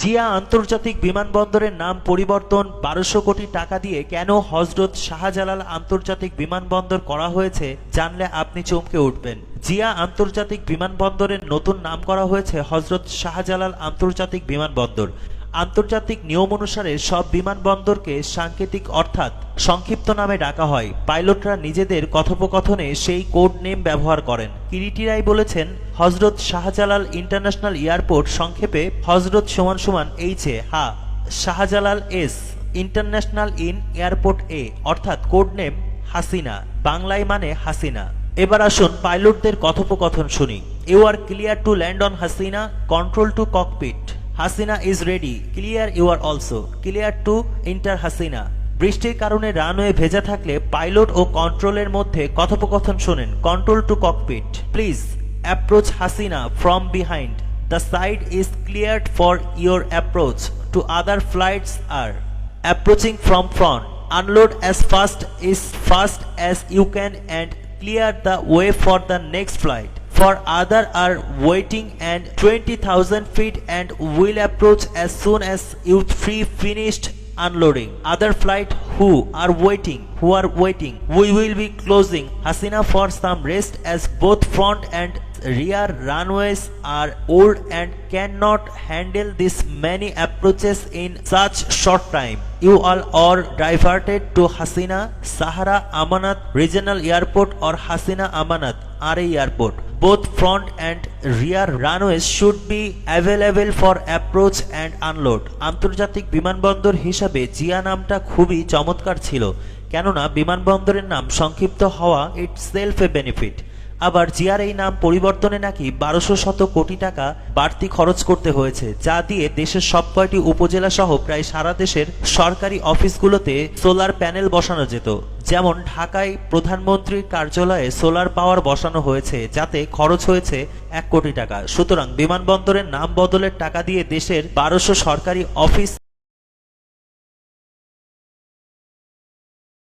জিয়া আন্তর্জাতিক বিমানবন্দরের নাম পরিবর্তন ১২০০ কোটি টাকা দিয়ে কেন হযরত শাহজালাল আন্তর্জাতিক বিমানবন্দর করা হয়েছে জানলে আপনি চমকে উঠবেন। জিয়া আন্তর্জাতিক বিমানবন্দরের নতুন নাম করা হয়েছে হযরত শাহজালাল আন্তর্জাতিক বিমানবন্দর। আন্তর্জাতিক নিয়ম অনুসারে সব বিমানবন্দরকে সাংকেতিক অর্থাৎ সংক্ষিপ্ত নামে ডাকা হয়। পাইলটরা নিজেদের কথোপকথনে সেই কোড নেম ব্যবহার করেন। কিরিটিরাই বলেছেন হযরত শাহজালাল ইন্টারন্যাশনাল এয়ারপোর্ট, সংক্ষেপে Hazrat HA, Shahjalal S, international in airport A, অর্থাৎ কোড নেম হাসিনা, বাংলায় মানে হাসিনা। এবার আসুন পাইলটদের কথোপকথন শুনি। You are clear to land on Hasina, control to cockpit, Hasina is ready, clear you are also, clear to enter Hasina. বৃষ্টির কারণে রানওয়ে ভেজা থাকলে পাইলট ও কন্ট্রোলের মধ্যে কথোপকথন শোনেন। Control to cockpit, please approach Hasina from behind, the side is cleared for your approach, to other flights are approaching from front, unload as fast as you can and clear the way for the next flight, for other are waiting and 20,000 feet and will approach as soon as you finished unloading. Other flight who are waiting, we will be closing Hasina for some rest as both front and rear runways are old and cannot handle this many approaches in such short time. You all are diverted to Hasina Sahara Amanat Regional Airport or Hasina Amanat RA Airport. Both front and rear runways should be available for approach and unload. আন্তর্জাতিক বিমানবন্দর হিসাবে জিয়া নামটা খুবই চমৎকার ছিল, কেননা বিমানবন্দরের নাম সংক্ষিপ্ত হওয়া ইটসেলফ এ বেনিফিট। আবার জিয়ার এই নাম পরিবর্তনে নাকি ১২০০ কোটি টাকা বাড়তি খরচ করতে হয়েছে, যা দিয়ে দেশের সব কয়টি উপজেলা সহ প্রায় সারা দেশের সরকারি অফিসগুলোতে সোলার প্যানেল বসানো যেত। যেমন ঢাকায় প্রধানমন্ত্রীর কার্যালয়ে সোলার পাওয়ার বসানো হয়েছে, যাতে খরচ হয়েছে ১ কোটি টাকা। সুতরাং বিমানবন্দরের নাম বদলের টাকা দিয়ে দেশের ১২০০ সরকারি অফিস